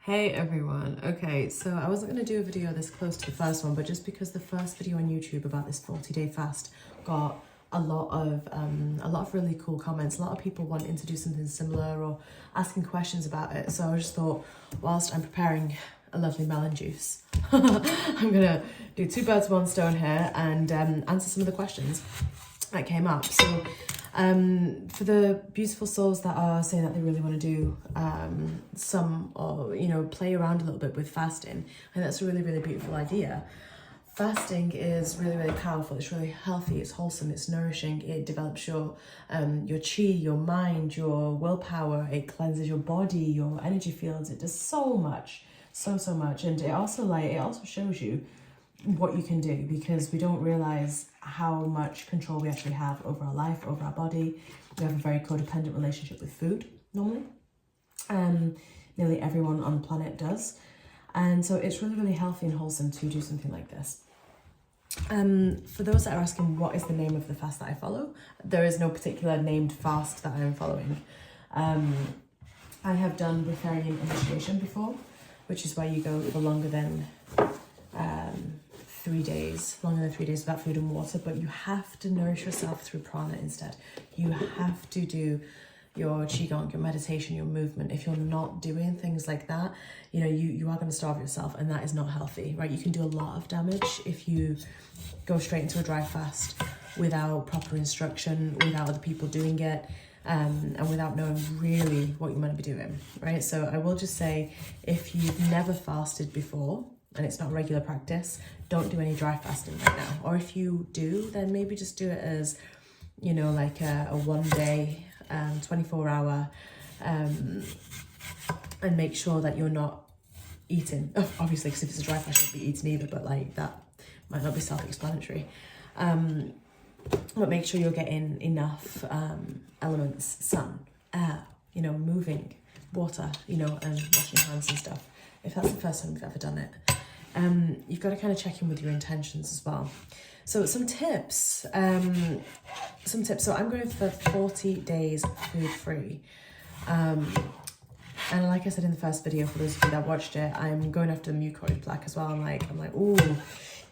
Hey everyone. Okay, so I wasn't going to do a video this close to the first one, but just because the first video on YouTube about this 40-day fast got a lot of really cool comments, a lot of people wanting to do something similar or asking questions about it. So I just thought, whilst I'm preparing a lovely melon juice, I'm gonna do two birds with one stone here and answer some of the questions that came up. So for the beautiful souls that are saying that they really want to do some, or play around a little bit with fasting, I think that's a really beautiful idea. Fasting is really powerful. It's really healthy, it's wholesome, it's nourishing. It develops your chi, your mind, your willpower. It cleanses your body, your energy fields. It does so much, so much. And it also shows you what you can do, because we don't realize how much control we actually have over our life, over our body. We have a very codependent relationship with food normally. Nearly everyone on the planet does. And so it's really healthy and wholesome to do something like this. For those that are asking what is the name of the fast that I follow, there is no particular named fast that I am following. I have done breatharian initiation before, which is where you go for longer than 3 days without food and water, but you have to nourish yourself through prana instead. You have to do your qigong, your meditation, your movement. If you're not doing things like that, you are going to starve yourself, and that is not healthy, right? You can do a lot of damage if you go straight into a dry fast without proper instruction, without other people doing it, and without knowing really what you're meant to be doing, right? So I will just say, if you've never fasted before and it's not regular practice, don't do any dry fasting right now. Or if you do, then maybe just do it as, like a 1 day, 24 hour, and make sure that you're not eating. Obviously, because if it's a dry fast, you won't be eating either, but like that might not be self-explanatory. But make sure you're getting enough elements, sun, air, moving, water, and washing your hands and stuff. If that's the first time you've ever done it. You've got to kind of check in with your intentions as well. So some tips. So I'm going for 40 days food free. And like I said in the first video, for those of you that watched it, I'm going after the mucoid plaque as well. I'm like, ooh,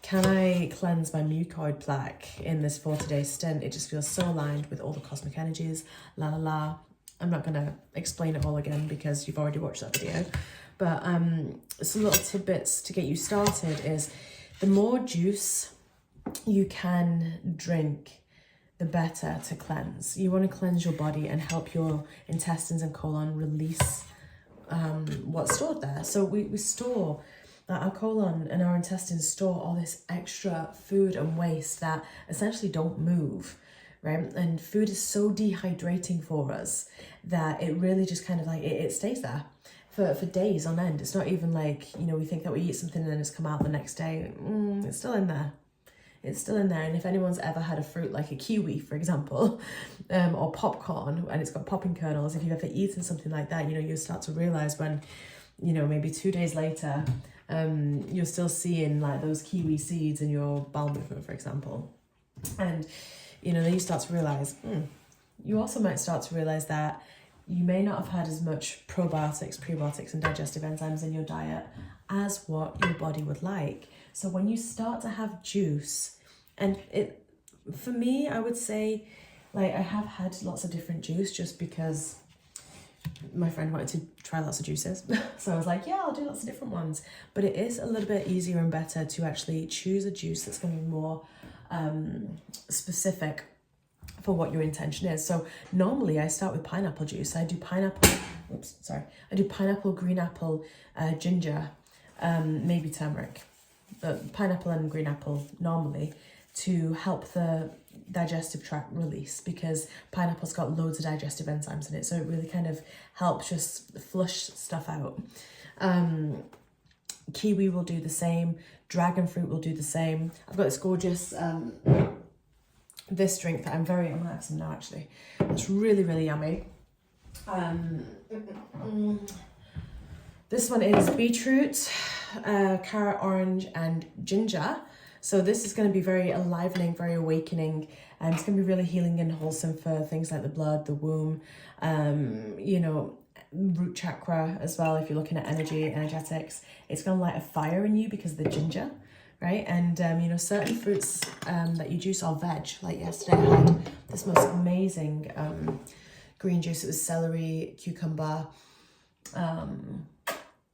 can I cleanse my mucoid plaque in this 40-day stint? It just feels so aligned with all the cosmic energies, la. I'm not going to explain it all again because you've already watched that video. But some little tidbits to get you started is, the more juice you can drink, the better to cleanse. You want to cleanse your body and help your intestines and colon release what's stored there. So we store, our colon and our intestines store all this extra food and waste that essentially don't move, right? And food is so dehydrating for us that it really just kind of like, it stays there for days on end. It's not even like, we think that we eat something and then it's come out the next day. It's still in there. It's still in there. And if anyone's ever had a fruit like a kiwi, for example, or popcorn, and it's got popping kernels, if you've ever eaten something like that, you start to realize when, maybe 2 days later, you're still seeing like those kiwi seeds in your bowel movement, for example. And, then you start to realize, you also might start to realize that you may not have had as much probiotics, prebiotics, and digestive enzymes in your diet as what your body would like. So when you start to have juice, and for me, I would say, like, I have had lots of different juice just because my friend wanted to try lots of juices. So I was like, yeah, I'll do lots of different ones. But it is a little bit easier and better to actually choose a juice that's going to be more specific for what your intention is. So normally I start with pineapple juice. I do pineapple, green apple, ginger, maybe turmeric, but pineapple and green apple normally, to help the digestive tract release, because pineapple's got loads of digestive enzymes in it. So it really kind of helps just flush stuff out. Kiwi will do the same. Dragon fruit will do the same. I've got this gorgeous, this drink that I'm gonna have some now actually. It's really yummy. This one is beetroot, carrot, orange, and ginger. So this is going to be very enlivening, very awakening. It's going to be really healing and wholesome for things like the blood, the womb, root chakra as well. If you're looking at energetics, it's going to light a fire in you because of the ginger, right? And you know, certain fruits that you juice are veg. Like yesterday I had this most amazing green juice. It was celery, cucumber,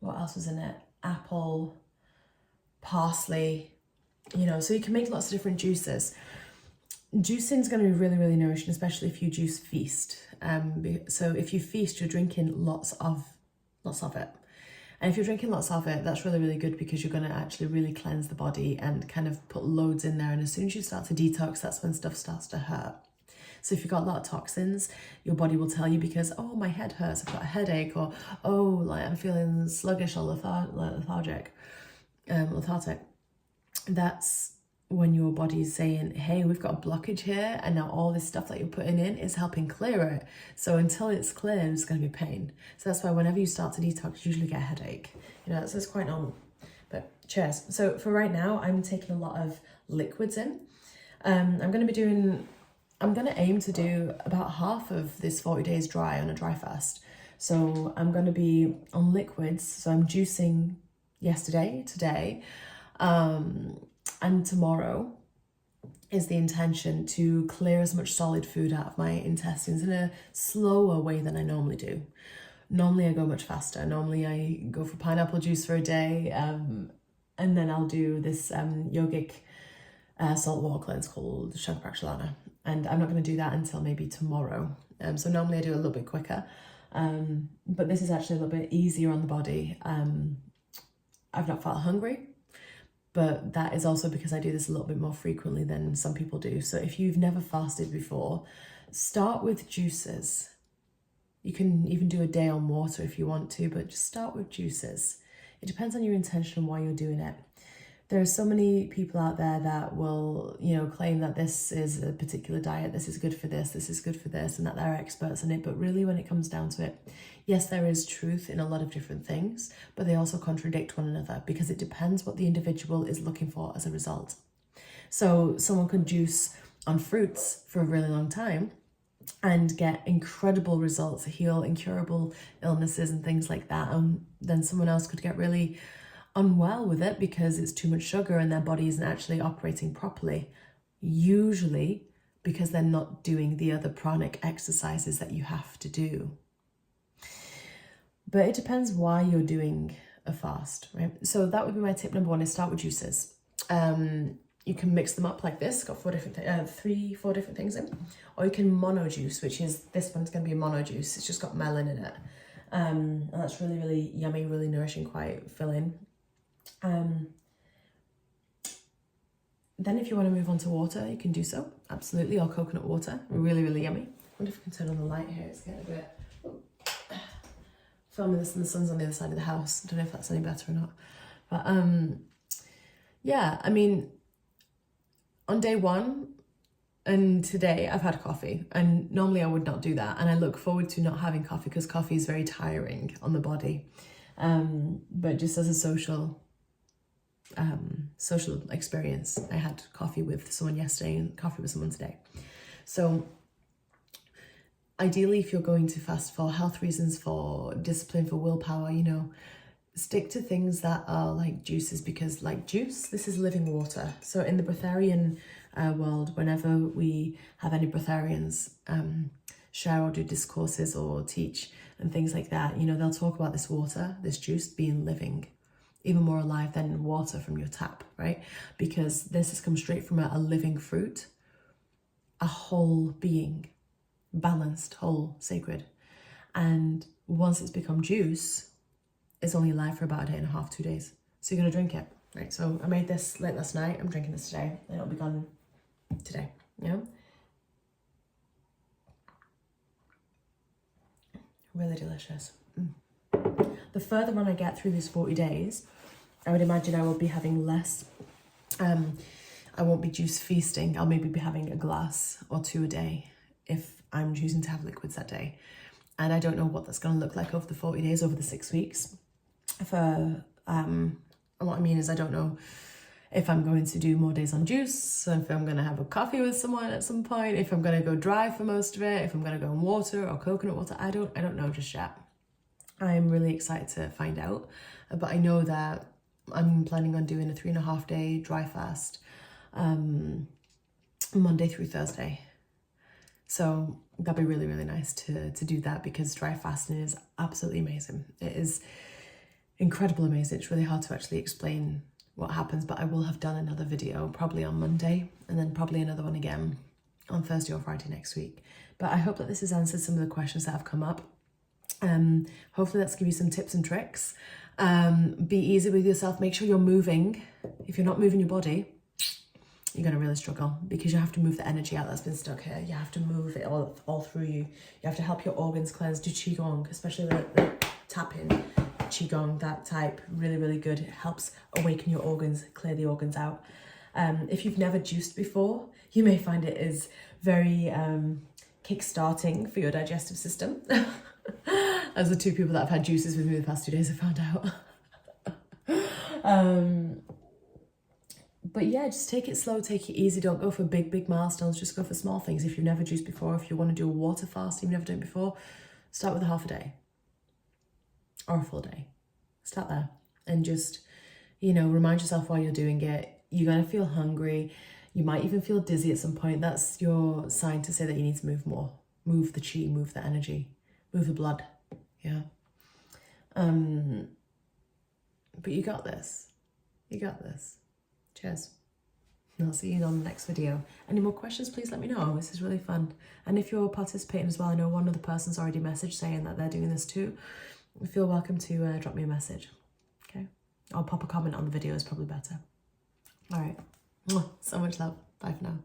what else was in it? Apple, parsley, you know, so you can make lots of different juices. Juicing is going to be really, really nourishing, especially if you juice feast. So if you feast, you're drinking lots of it. And if you're drinking lots of it, that's really, really good because you're going to actually really cleanse the body and kind of put loads in there. And as soon as you start to detox, that's when stuff starts to hurt. So if you've got a lot of toxins, your body will tell you because, oh, my head hurts, I've got a headache, or, oh, like I'm feeling sluggish or lethargic. That's when your body is saying, hey, we've got a blockage here, and now all this stuff that you're putting in is helping clear it. So until it's clear, it's going to be pain. So that's why whenever you start to detox, you usually get a headache. You know, that's quite normal. But cheers. So for right now, I'm taking a lot of liquids in. I'm going to aim to do about half of this 40 days dry on a dry fast. So I'm going to be on liquids. So I'm juicing today, and tomorrow is the intention to clear as much solid food out of my intestines in a slower way than I normally do. Normally I go much faster. Normally I go for pineapple juice for a day, and then I'll do this yogic salt water cleanse called Shankarakshilana. And I'm not going to do that until maybe tomorrow. So normally I do a little bit quicker, but this is actually a little bit easier on the body. I've not felt hungry, but that is also because I do this a little bit more frequently than some people do. So if you've never fasted before, start with juices. You can even do a day on water if you want to, but just start with juices. It depends on your intention and why you're doing it. There are so many people out there that will, you know, claim that this is a particular diet, this is good for this is good for this, and that they're experts in it. But really, when it comes down to it, yes, there is truth in a lot of different things, but they also contradict one another because it depends what the individual is looking for as a result. So someone could juice on fruits for a really long time and get incredible results, heal incurable illnesses and things like that. And then someone else could get really unwell with it because it's too much sugar and their body isn't actually operating properly, usually because they're not doing the other pranic exercises that you have to do. But it depends why you're doing a fast, right? So that would be my tip number one, is start with juices. You can mix them up like this, got four different things in, or you can mono juice, which is, this one's going to be a mono juice. It's just got melon in it. And that's really, really yummy, really nourishing, quite filling. Then if you want to move on to water, you can do so, absolutely, or coconut water, really, really yummy. I wonder if I can turn on the light here, it's getting a bit, filming this and the sun's on the other side of the house. I don't know if that's any better or not, but yeah, I mean, on day one and today I've had coffee, and normally I would not do that, and I look forward to not having coffee because coffee is very tiring on the body, but just as a social experience, I had coffee with someone yesterday and coffee with someone today. So ideally, if you're going to fast for health reasons, for discipline, for willpower, you know, stick to things that are like juices, because like juice, this is living water. So in the breatharian world, whenever we have any breatharians share or do discourses or teach and things like that, you know, they'll talk about this water, this juice being living, even more alive than water from your tap, right? Because this has come straight from a living fruit, a whole being, balanced, whole, sacred. And once it's become juice, it's only alive for about a day and a half, 2 days. So you're gonna drink it, right? So I made this late last night, I'm drinking this today, and it'll be gone today, you know? Really delicious. The further on I get through these 40 days, I would imagine I will be having less, I won't be juice feasting. I'll maybe be having a glass or two a day if I'm choosing to have liquids that day. And I don't know what that's going to look like over the 40 days, over the 6 weeks. What I mean is, I don't know if I'm going to do more days on juice, if I'm going to have a coffee with someone at some point, if I'm going to go dry for most of it, if I'm going to go on water or coconut water. I don't know just yet. I'm really excited to find out, but I know that I'm planning on doing a 3.5 day dry fast, Monday through Thursday. So that'd be really, really nice to do that, because dry fasting is absolutely amazing. It is incredible amazing. It's really hard to actually explain what happens, but I will have done another video probably on Monday, and then probably another one again on Thursday or Friday next week. But I hope that this has answered some of the questions that have come up. Hopefully that's give you some tips and tricks. Be easy with yourself. Make sure you're moving. If you're not moving your body, you're going to really struggle, because you have to move the energy out that's been stuck here. You have to move it all through you. You have to help your organs cleanse. Do Qigong, especially the tapping Qigong, that type, really, really good. It helps awaken your organs, clear the organs out. If you've never juiced before, you may find it is very kick-starting for your digestive system. As the two people that have had juices with me the past 2 days have found out. But yeah, just take it slow, take it easy. Don't go for big milestones. Just go for small things. If you've never juiced before, if you want to do a water fast, you've never done it before, start with a half a day or a full day. Start there and just, you know, remind yourself while you're doing it. You're going to feel hungry. You might even feel dizzy at some point. That's your sign to say that you need to move more. Move the chi, move the energy, move the blood. Yeah. But you got this. You got this. Cheers. And I'll see you on the next video. Any more questions, please let me know. This is really fun. And if you're participating as well, I know one other person's already messaged saying that they're doing this too. Feel welcome to drop me a message. Okay? Or pop a comment on the video is probably better. All right. So much love. Bye for now.